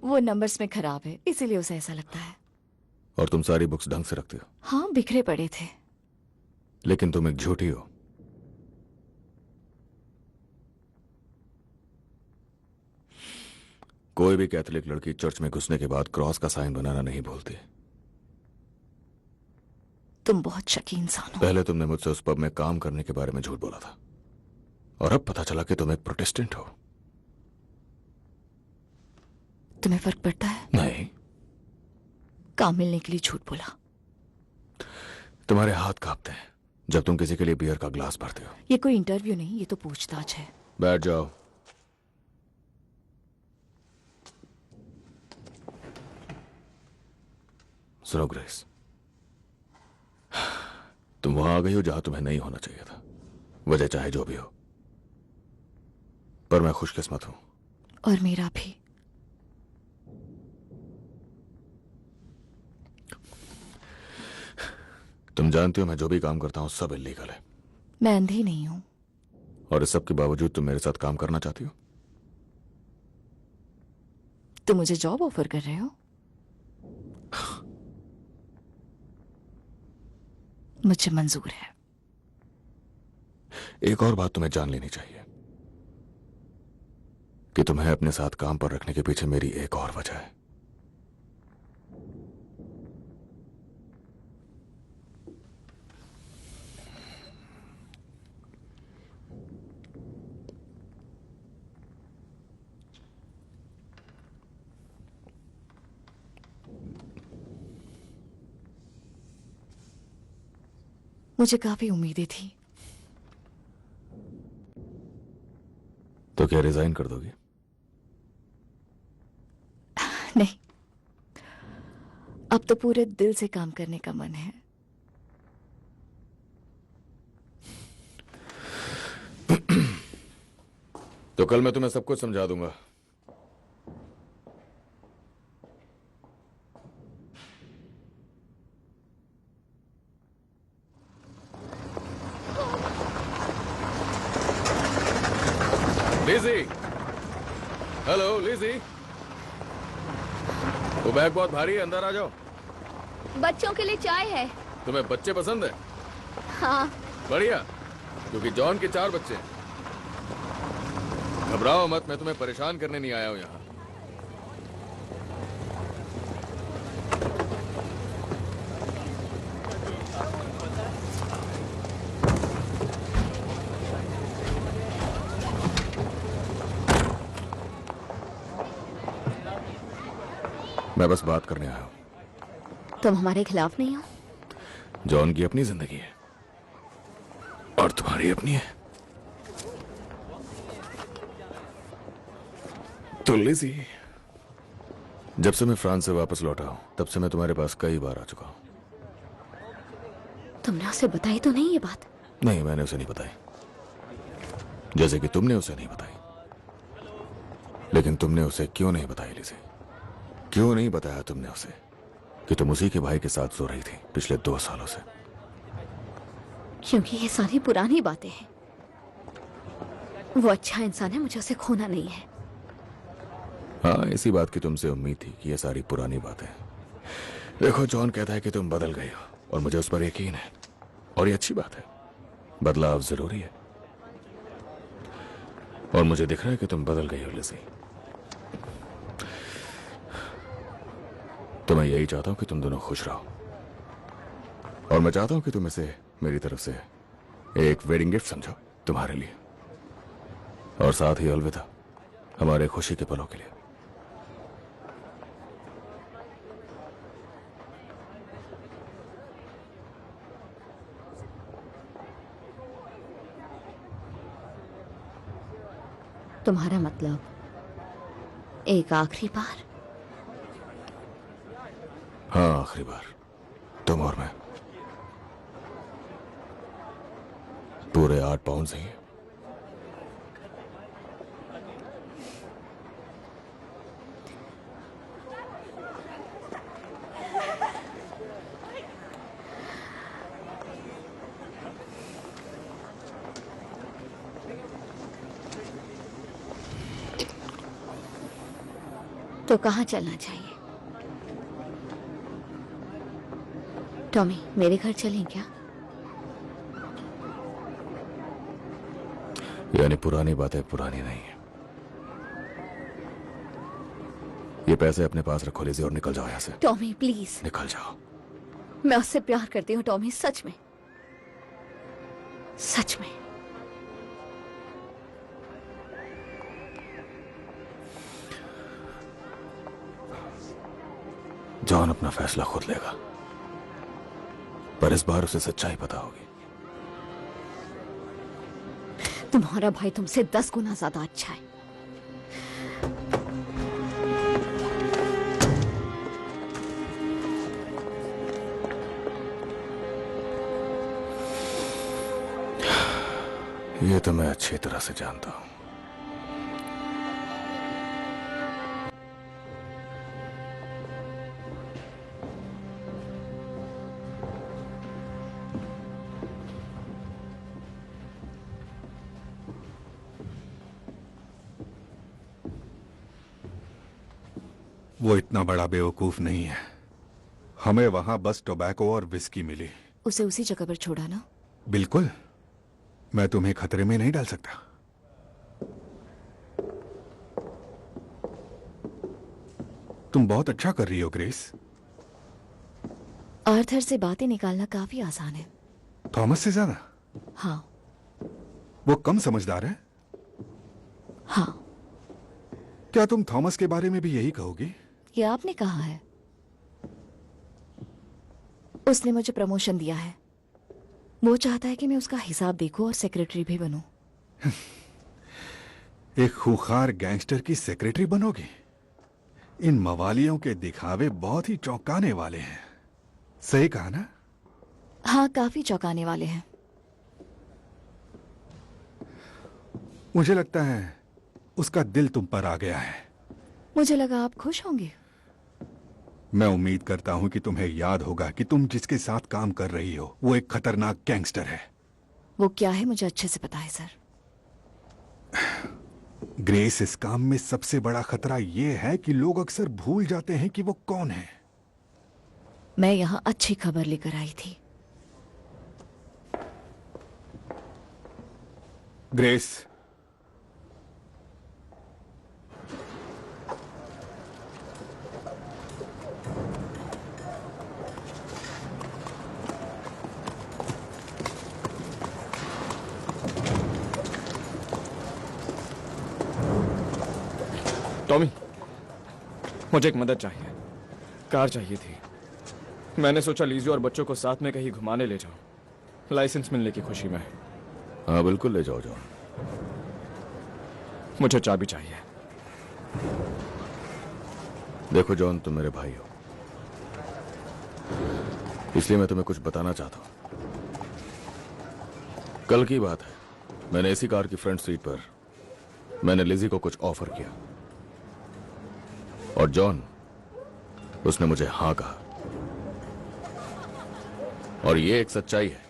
वो नंबर्स में खराब है, इसीलिए उसे ऐसा लगता है। और तुम सारी बुक्स ढंग से रखते हो। हाँ, बिखरे पड़े थे। लेकिन तुम एक झूठी हो। कोई भी कैथोलिक लड़की चर्च में घुसने के बाद क्रॉस का साइन बनाना नहीं भूलती। तुम बहुत शकी इंसान हो। पहले तुमने मुझसे उस पब में काम करने के बारे में झूठ बोला था, और अब पता चला कि तुम एक प्रोटेस्टेंट हो। तुम्हें फर्क पड़ता है? नहीं। काम मिलने के लिए झूठ बोला। तुम्हारे हाथ कांपते हैं जब तुम किसी के लिए बियर का ग्लास भरते हो। ये कोई इंटरव्यू नहीं, ये तो पूछताछ है। बैठ जाओ। सुनो ग्रेस, तुम वहां आ गई हो जहां तुम्हें नहीं होना चाहिए था, वजह चाहे जो भी हो, पर मैं खुशकिस्मत हूं। और मेरा भी। तुम जानती हो मैं जो भी काम करता हूं सब इल्लीगल है। मैं अंधी नहीं हूं। और इस सब के बावजूद तुम मेरे साथ काम करना चाहती हो? तुम मुझे जॉब ऑफर कर रहे हो? मुझे मंजूर है। एक और बात तुम्हें जान लेनी चाहिए कि तुम्हें अपने साथ काम पर रखने के पीछे मेरी एक और वजह है। मुझे काफी उम्मीदें थी। तो क्या रिजाइन कर दोगे? नहीं, अब तो पूरे दिल से काम करने का मन है। तो कल मैं तुम्हें सब कुछ समझा दूंगा। लिज़ी, हेलो लिज़ी, वो बैग बहुत भारी है, अंदर आ जाओ। बच्चों के लिए चाय है। तुम्हें बच्चे पसंद है? हाँ। बढ़िया, क्योंकि जॉन के 4 बच्चे हैं। घबराओ मत, मैं तुम्हें परेशान करने नहीं आया हूं यहाँ। मैं बस बात करने आया हूं। तुम हमारे खिलाफ नहीं हो? जॉन की अपनी जिंदगी है और तुम्हारी अपनी है। तो लिज़ी, जब से मैं फ्रांस से वापस लौटा हूं तब से मैं तुम्हारे पास कई बार आ चुका हूं। तुमने उसे बताई तो नहीं ये बात? नहीं, मैंने उसे नहीं बताई, जैसे कि तुमने उसे नहीं बताई। लेकिन तुमने उसे क्यों नहीं बताई लिज़ी? क्यों नहीं बताया तुमने उसे कि तुम उसी के भाई के साथ सो रही थी पिछले 2 सालों से? क्योंकि ये सारी पुरानी बातें हैं। वो अच्छा इंसान है, मुझे उसे खोना नहीं है। हाँ, इसी बात की तुमसे उम्मीद थी कि ये सारी पुरानी बातें। देखो, जॉन कहता है कि तुम बदल गए हो और मुझे उस पर यकीन है, और ये अच्छी बात है। बदलाव जरूरी है और मुझे दिख रहा है कि तुम बदल गई हो लिज़ी। तो मैं यही चाहता हूं कि तुम दोनों खुश रहो, और मैं चाहता हूं कि तुम इसे मेरी तरफ से एक वेडिंग गिफ्ट समझो तुम्हारे लिए, और साथ ही अलविदा हमारे खुशी के पलों के लिए। तुम्हारा मतलब एक आखिरी बार? हाँ, आखिरी बार, तुम और मैं। पूरे 8 पाउंड सही है। तो कहाँ चलना चाहिए? टॉमी, मेरे घर चलें क्या? यानी पुरानी बातें पुरानी नहीं है। ये पैसे अपने पास रखो लिज़ी और निकल जाओ यहाँ से। Tommy please. निकल जाओ। मैं उससे प्यार करती हूँ टॉमी, सच में, सच में। जॉन अपना फैसला खुद लेगा, पर इस बार उसे सच्चाई पता होगी। तुम्हारा भाई तुमसे 10 गुना ज्यादा अच्छा है। ये तो मैं अच्छी तरह से जानता हूं। वो इतना बड़ा बेवकूफ नहीं है। हमें वहां बस टोबैको और विस्की मिली। उसे उसी जगह पर छोड़ा ना? बिल्कुल। मैं तुम्हें खतरे में नहीं डाल सकता। तुम बहुत अच्छा कर रही हो ग्रेस। आर्थर से बातें निकालना काफी आसान है। थॉमस से ज्यादा? हाँ। वो कम समझदार है? हाँ। क्या तुम थॉमस के बारे में भी यही कहोगी? ये आपने कहा है। उसने मुझे प्रमोशन दिया है। वो चाहता है कि मैं उसका हिसाब देखूं और सेक्रेटरी भी बनूं। एक खूंखार गैंगस्टर की सेक्रेटरी बनोगी? इन मवालियों के दिखावे बहुत ही चौंकाने वाले हैं। सही कहा ना? हाँ, काफी चौंकाने वाले हैं। मुझे लगता है उसका दिल तुम पर आ गया है। मुझे लगा आप खुश होंगे। मैं उम्मीद करता हूं कि तुम्हें याद होगा कि तुम जिसके साथ काम कर रही हो वो एक खतरनाक गैंगस्टर है। वो क्या है मुझे अच्छे से पता है सर। ग्रेस, इस काम में सबसे बड़ा खतरा यह है कि लोग अक्सर भूल जाते हैं कि वो कौन है। मैं यहां अच्छी खबर लेकर आई थी। ग्रेस, टॉमी, मुझे एक मदद चाहिए। कार चाहिए थी। मैंने सोचा लीजू और बच्चों को साथ में कहीं घुमाने ले जाऊं, लाइसेंस मिलने की खुशी में। हाँ बिल्कुल ले जाओ जाओ। मुझे चाबी चाहिए। देखो जॉन, तुम मेरे भाई हो, इसलिए मैं तुम्हें कुछ बताना चाहता हूं। कल की बात है, मैंने इसी कार की फ्रंट सीट पर मैंने लिजी को कुछ ऑफर किया और जॉन, उसने मुझे हां कहा। और ये एक सच्चाई है।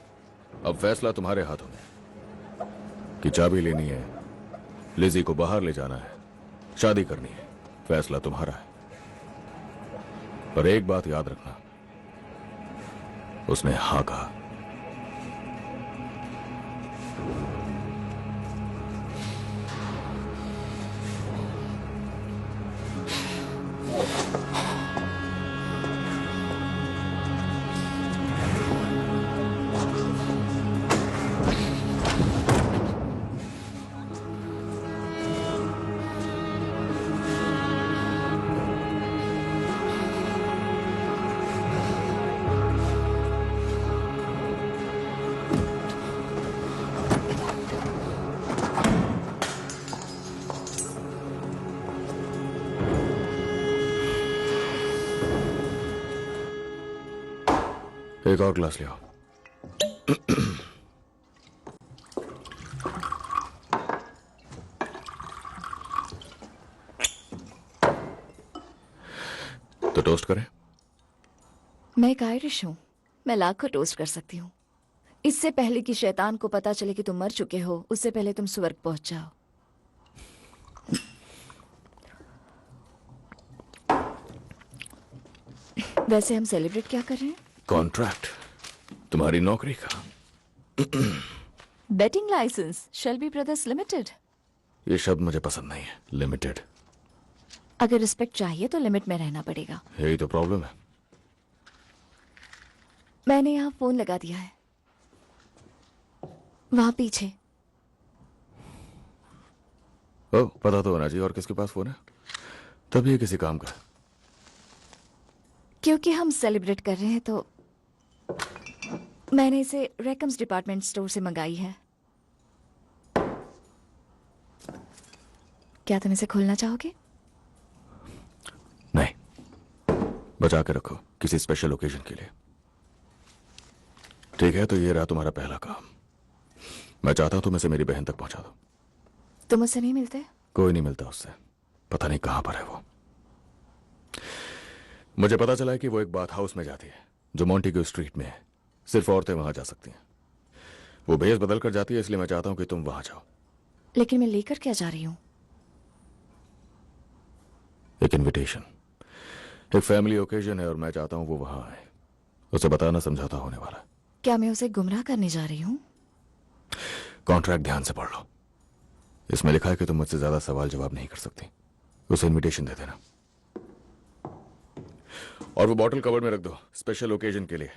अब फैसला तुम्हारे हाथों में कि चाबी लेनी है, लिजी को बाहर ले जाना है, शादी करनी है। फैसला तुम्हारा है। पर एक बात याद रखना, उसने हां कहा। एक और ग्लास ले आओ। तो टोस्ट करें? मैं एक आयरिश हूँ, मैं लाखों टोस्ट कर सकती हूँ। इससे पहले कि शैतान को पता चले कि तुम मर चुके हो, उससे पहले तुम स्वर्ग पहुंच जाओ। वैसे हम सेलिब्रेट क्या कर रहे हैं? कॉन्ट्रैक्ट, तुम्हारी नौकरी का। Betting licence, Shelby brothers limited. ये शब्द मुझे पसंद नहीं है, लिमिटेड। अगर रिस्पेक्ट चाहिए तो लिमिट में रहना पड़ेगा। यही तो प्रॉब्लम है। मैंने यहाँ फोन लगा दिया है, वहां पीछे। ओ, पता तो होना चाहिए। और किसके पास फोन है? तब ये किसी काम का है। क्योंकि हम सेलिब्रेट कर रहे हैं तो मैंने इसे रेकम्स डिपार्टमेंट स्टोर से मंगाई है। क्या तुम इसे खोलना चाहोगे? नहीं, बचा के रखो किसी स्पेशल ओकेजन के लिए। ठीक है, तो ये रहा तुम्हारा पहला काम। मैं चाहता हूं तुम इसे मेरी बहन तक पहुंचा दो। तुम उससे नहीं मिलते? कोई नहीं मिलता उससे, पता नहीं कहां पर है वो। मुझे पता चला है कि वो एक बाथ हाउस में जाती है जो मॉन्टेग्यू स्ट्रीट में है। सिर्फ औरतें वहां जा सकती हैं। वो भेस बदल कर जाती है, इसलिए मैं चाहता हूं कि तुम वहां जाओ। लेकिन मैं लेकर क्या जा रही हूँ? एक इनविटेशन, एक फैमिली ओकेजन है और मैं चाहता हूं वो वहां आए। उसे बताना समझौता होने वाला है। क्या मैं उसे गुमराह करने जा रही हूँ? कॉन्ट्रैक्ट ध्यान से पढ़ लो। इसमें लिखा है कि तुम मुझसे ज्यादा सवाल जवाब नहीं कर सकती। उसे इनविटेशन दे देना और वो बॉटल कवर में रख दो, स्पेशल ओकेजन के लिए।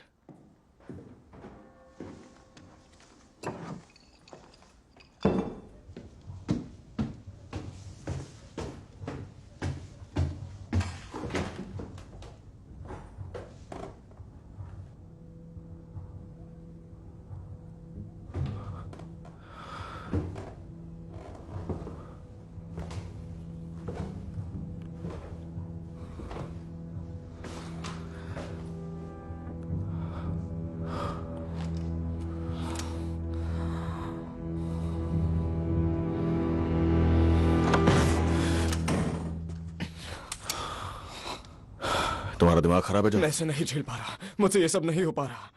तुम्हारा दिमाग खराब है जो? मैं इसे नहीं झेल पा रहा, मुझसे ये सब नहीं हो पा रहा।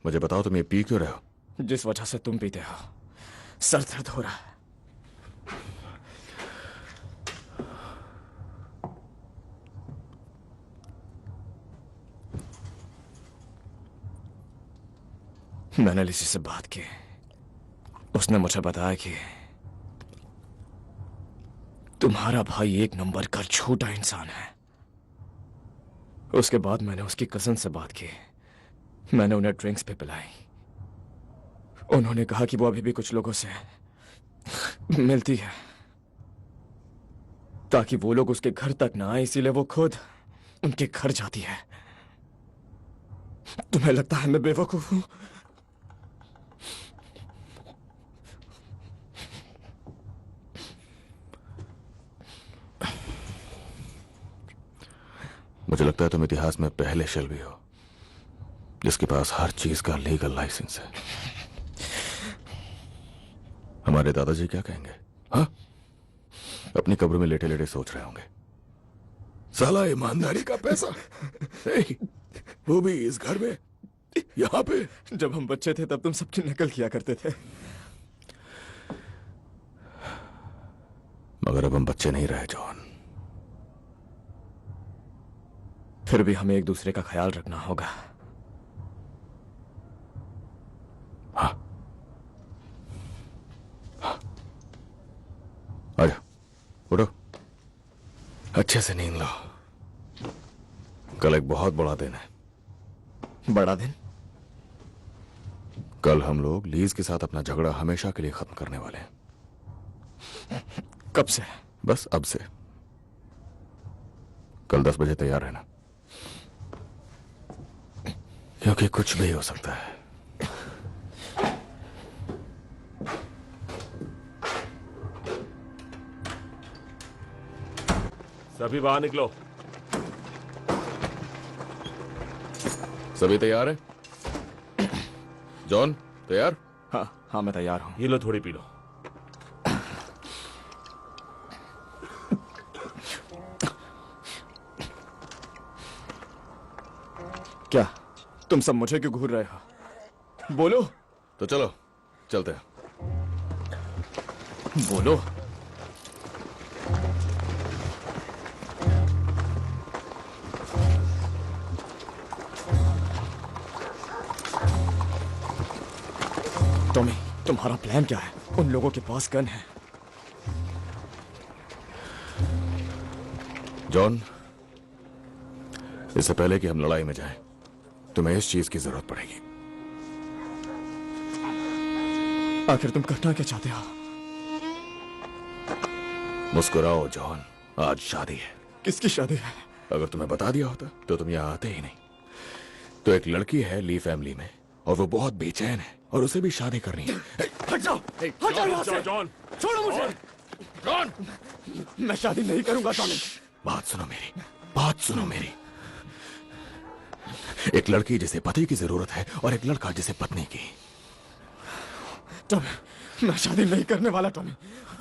मुझे बताओ तुम ये पी क्यों रहे हो? जिस वजह से तुम पीते हो, सर दर्द हो रहा है। मैंने लिसी से बात की, उसने मुझे बताया कि तुम्हारा भाई एक नंबर का झूठा इंसान है। उसके बाद मैंने उसकी कजन से बात की, मैंने उन्हें ड्रिंक्स भी पिलाई। उन्होंने कहा कि वो अभी भी कुछ लोगों से मिलती है ताकि वो लोग उसके घर तक ना आए, इसीलिए वो खुद उनके घर जाती है। तुम्हें लगता है मैं बेवकूफ हूं? मुझे लगता है तुम इतिहास में पहले शेल्बी हो जिसके पास हर चीज का लीगल लाइसेंस है। हमारे दादाजी क्या कहेंगे? हाँ, अपनी कब्र में लेटे लेटे सोच रहे होंगे, साला ईमानदारी का पैसा वो भी इस घर में, यहाँ पे। जब हम बच्चे थे तब तुम सबकी नकल किया करते थे, मगर अब हम बच्चे नहीं रहे जॉन। फिर भी हमें एक दूसरे का ख्याल रखना होगा। हाँ, आजा, उठो, अच्छे से नींद लो। कल एक बहुत बड़ा दिन है। बड़ा दिन? कल हम लोग लीज के साथ अपना झगड़ा हमेशा के लिए खत्म करने वाले हैं। कब से? बस अब से। कल 10 बजे तैयार रहना, क्योंकि कुछ भी हो सकता है। सभी बाहर निकलो। सभी तैयार हैं? जॉन तैयार? हाँ मैं तैयार हूं। ये लो, थोड़ी पी लो। क्या तुम सब मुझे क्यों घूर रहे हो? बोलो। तो चलो चलते हैं। बोलो। टॉमी, तुम्हारा प्लान क्या है? उन लोगों के पास गन है। जॉन, इससे पहले कि हम लड़ाई में जाएं, तुम्हें इस चीज की जरूरत पड़ेगी। आखिर तुम करना क्या चाहते हो? मुस्कुराओ जॉन, आज शादी है। किसकी शादी है? अगर तुम्हें बता दिया होता तो तुम यहां आते ही नहीं। तो एक लड़की है ली फैमिली में और वो बहुत बेचैन है और उसे भी शादी करनी है। हट जाओ, हट जाओ यहाँ से। जॉन, छोड़ो मुझे। जॉन, मैं शादी नहीं करूंगा टॉमी। बात सुनो मेरी, बात सुनो मेरी। एक लड़की जिसे पति की जरूरत है और एक लड़का जिसे पत्नी की। टॉमी, मैं शादी नहीं करने वाला टॉमी,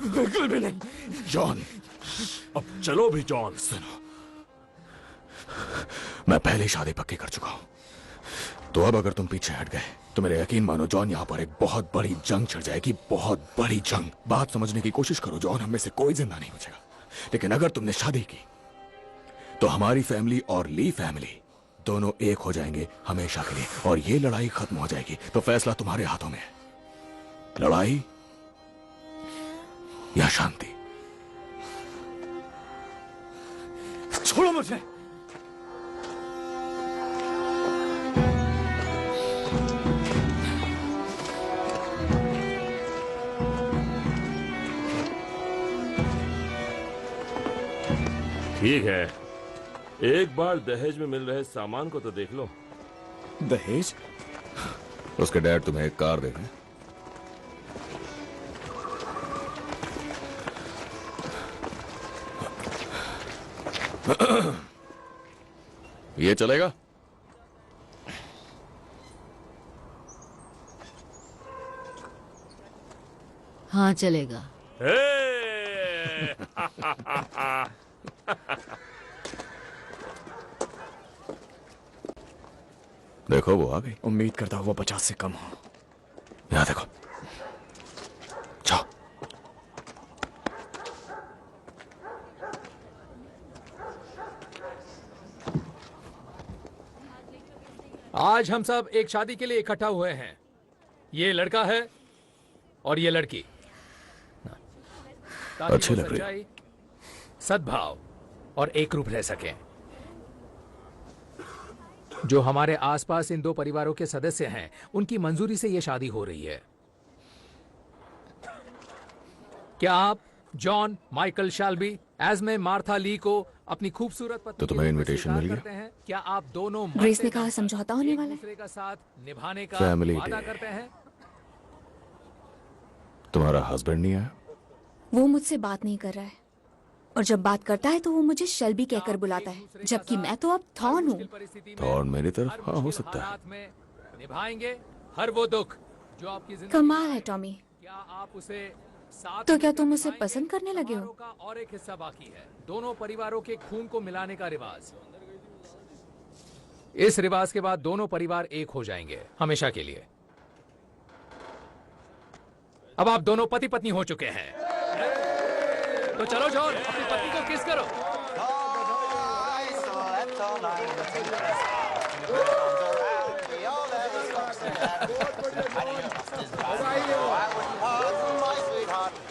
बिल्कुल भी नहीं। जॉन, अब चलो भी जॉन। सुनो, मैं पहले ही शादी पक्की कर चुका हूं, तो अब अगर तुम पीछे हट गए तो मेरे यकीन मानो जॉन, यहां पर एक बहुत बड़ी जंग छिड़ जाएगी, बहुत बड़ी जंग। बात समझने की कोशिश करो जॉन, हम में से कोई जिंदा नहीं बचेगा। लेकिन अगर तुमने शादी की तो हमारी फैमिली और ली फैमिली दोनों एक हो जाएंगे हमेशा के लिए, और ये लड़ाई खत्म हो जाएगी। तो फैसला तुम्हारे हाथों में है, लड़ाई या शांति। छोड़ो मुझे। ठीक है, एक बार दहेज में मिल रहे सामान को तो देख लो। दहेज? उसके डैड तुम्हें एक कार दे दें। ये चलेगा? हाँ चलेगा। देखो वो आ गई। उम्मीद करता हूँ वो 50 से कम हो। यहाँ देखो, जाओ। आज हम सब एक शादी के लिए इकट्ठा हुए हैं। ये लड़का है और ये लड़की। ताकि अच्छी वो लग रही। सच्चाई, सद्भाव और एक रूप रह सकें। जो हमारे आसपास इन दो परिवारों के सदस्य हैं, उनकी मंजूरी से यह शादी हो रही है। क्या आप जॉन माइकल शैल्बी एस्मे मार्था ली को अपनी खूबसूरत पत्नी तो तुम्हें के रूप में इनविटेशन स्वीकार मिल गया? करते हैं? क्या आप दोनों ग्रेस ने मरते कहा दम समझौता होने एक वाला है। दूसरे का साथ निभाने का Family वादा day। करते हैं? तुम्हारा हस्बैंड नहीं आया? वो मुझसे बात नहीं कर रहा है और जब बात करता है तो वो मुझे शेल्बी कहकर बुलाता है, जबकि मैं तो अब थॉर्न हूँ। थॉर्न मेरी तरफ? हाँ, हो सकता है। हालात में निभाएंगे हर वो दुख जो आपकी जिंदगी कमाल है टॉमी। क्या आप उसे साथ तो क्या मिलकर तुम उसे निभाएंगे? पसंद करने लगे हो? समारोह का और एक हिस्सा बाकी है, दोनों परिवारों के खून को मिलाने का रिवाज। इस रिवाज के बाद दोनों परिवार एक हो जाएंगे हमेशा के लिए। अब आप दोनों पति पत्नी हो चुके हैं, तो चलो जॉन अपनी पत्नी को किस करो।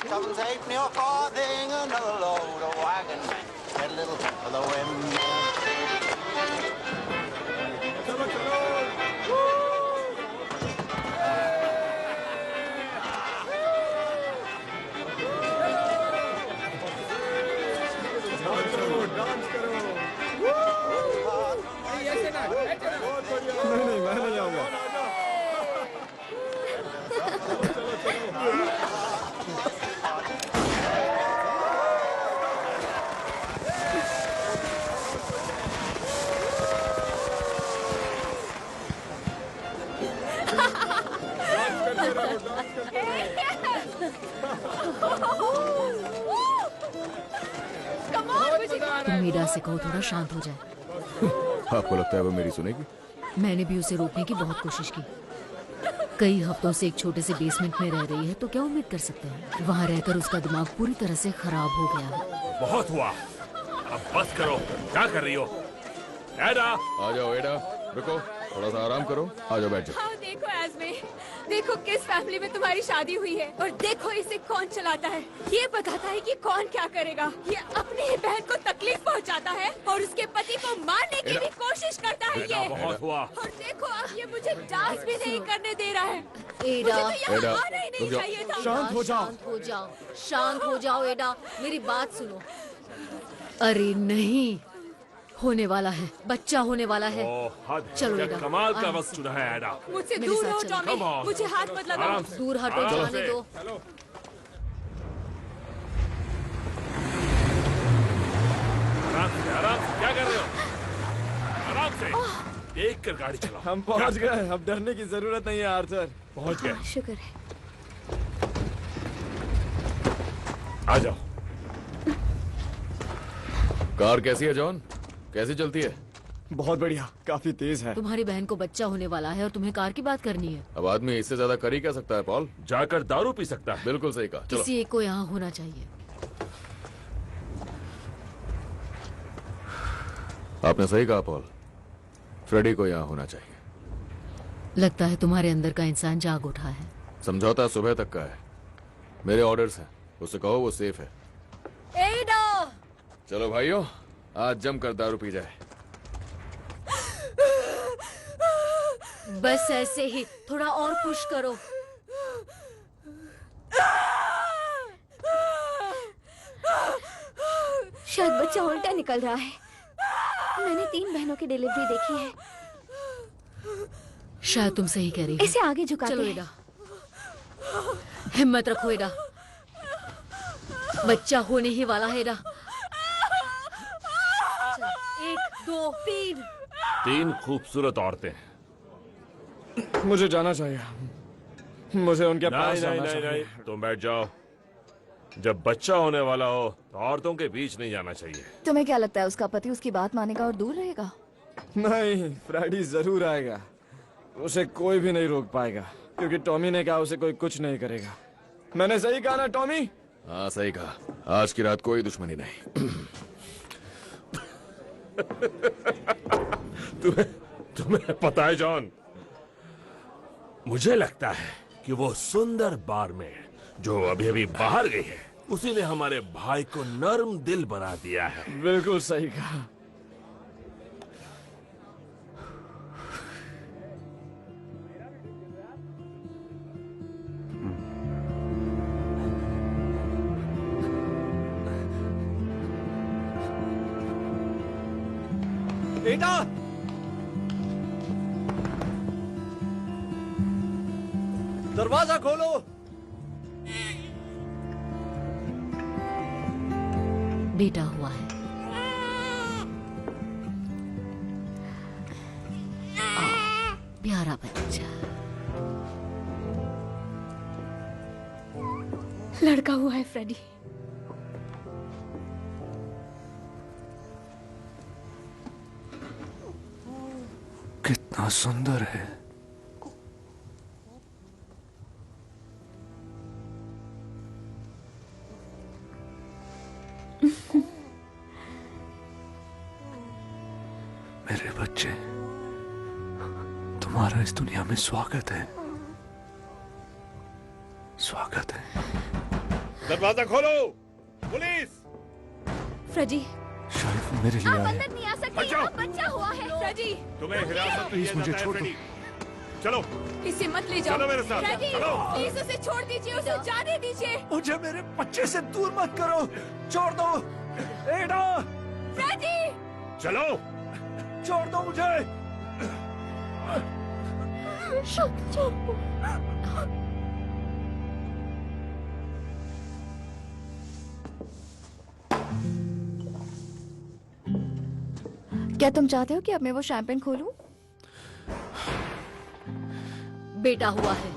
Come take me a farthing, another load of wagon, get a little of the wind. नहीं मैं नहीं आऊंगा। तुम मीरा से कहो थोड़ा शांत हो जाए। आपको लगता है वो मेरी सुनेगी? मैंने भी उसे रोकने की बहुत कोशिश की। कई हफ्तों से एक छोटे से बेसमेंट में रह रही है, तो क्या उम्मीद कर सकते हैं? वहाँ रहकर उसका दिमाग पूरी तरह से खराब हो गया है। बहुत हुआ, अब बस करो। क्या कर रही हो? एडा, आ जाओ एडा, रुको, थोड़ा सा आराम करो, आ जाओ बैठ जाओ। हाँ देखो एस्मे, देखो किस फैमिली में तुम्हारी शादी हुई है और देखो इसे कौन चलाता है। ये बताता है कि कौन क्या करेगा। ये अपनी ही बहन को तकलीफ पहुंचाता है और उसके पति को मारने की भी कोशिश करता है ये। बहुत हुआ। और देखो अब ये मुझे डांस भी नहीं करने दे रहा है। एडा, मुझे तो यहाँ एडा, आना ही नहीं रुक जाओ। चाहिए था। शांत हो जाओ। शांत हो जाओ, शांत हो जाओ एडा, मेरी बात सुनो। अरे नहीं, होने वाला है, बच्चा होने वाला है। चलो क्या एडा, कमाल का आराम वक्त चुना है एडा। मुझसे मेरे दूर साथ हो चलो। Tommy, Come on। मुझे हाथ मत लगाओ। आराम से। दूर हटो, आराम जाने से। दो। आराम से, क्या कर रहे हो? आराम से, देख कर गाड़ी चलाओ। हम पहुंच गए, अब डरने की जरूरत नहीं है आर्थर। पहुंच गए। शुक्र है। आ जाओ। कार कैसी है जॉन? कैसी चलती है? बहुत बढ़िया, काफी तेज है। तुम्हारी बहन को बच्चा होने वाला है और तुम्हें कार की बात करनी है। अब आदमी इससे ज्यादा कर ही क्या सकता है पॉल? जाकर दारू पी सकता है। बिल्कुल सही कहा, चलो। किसी एक को यहाँ होना चाहिए। आपने सही कहा पॉल, फ्रेडी को यहाँ होना चाहिए। लगता है तुम्हारे अंदर का इंसान जाग उठा है। समझौता सुबह तक का है, मेरे ऑर्डर्स हैं, उससे कहो वो सेफ है। एडा! चलो भाइयों, आज जमकर दारू पी जाए। बस ऐसे ही, थोड़ा और पुश करो। शायद बच्चा उल्टा निकल रहा है। मैंने 3 बहनों की डिलीवरी देखी है। शायद तुम सही कह रही हो। इसे आगे झुकाते चलो हैं। एडा, हिम्मत रखो एडा, बच्चा होने ही वाला है एडा। 1 2 3। 3 खूबसूरत औरतें। मुझे जाना चाहिए, मुझे उनके पास नहीं जाना नहीं नहीं चाहिए। नहीं, तुम बैठ जाओ। जब बच्चा होने वाला हो तो औरतों के बीच नहीं जाना चाहिए। तुम्हें क्या लगता है उसका पति उसकी बात मानेगा और दूर रहेगा? नहीं, फ्रेडी जरूर आएगा। उसे कोई भी नहीं रोक पाएगा, क्योंकि टॉमी ने कहा उसे कोई कुछ नहीं करेगा। मैंने सही कहा ना टॉमी? हाँ सही कहा, आज की रात कोई दुश्मनी नहीं। तुम्हें पता है जॉन, मुझे लगता है कि वो सुंदर बारमेड जो अभी अभी बाहर गई है, उसी ने हमारे भाई को नर्म दिल बना दिया है। बिल्कुल सही कहा। बेटा दरवाजा खोलो। बेटा हुआ है। प्यारा बच्चा। लड़का हुआ है फ्रेडी। कितना सुंदर है। मेरे बच्चे, तुम्हारा इस दुनिया में स्वागत है। स्वागत है। दरवाजा खोलो, पुलिस। फ्रेडी, शायद वो मेरे लिए आप आए। अंदर नहीं आ सकते, यहाँ बच्चा हुआ है। फ्रेडी, तुम्हें हिरासत में प्लीज लिया मुझे जाता है, छोड़ दो। फ्रेडी। चलो इसे मत ले जाओ। चलो मेरे साथ, फ्रेडी, चलो। प्लीज उसे छोड़ दीजिए, उसे जाने दीजिए। मुझे मेरे बच्चे से दूर मत करो, छोड़ दो। एडा, फ्रेडी, चलो, छोड़ दो मुझे। क्या तुम चाहते हो कि अब मैं वो शैंपेन खोलूं? बेटा हुआ है।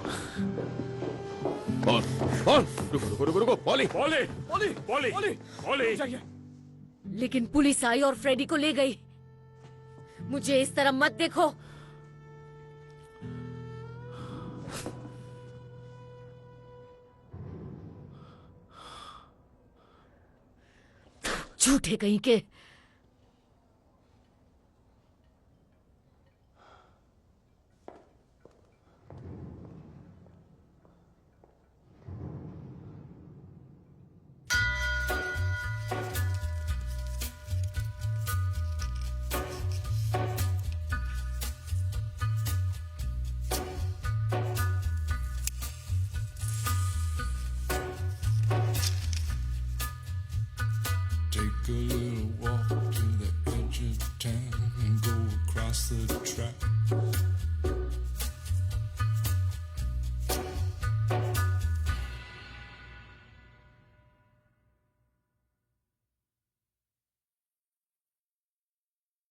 रुको, poly, poly, poly, poly, poly. लेकिन पुलिस आई और फ्रेडी को ले गई। मुझे इस तरह मत देखो। झूठे कहीं के।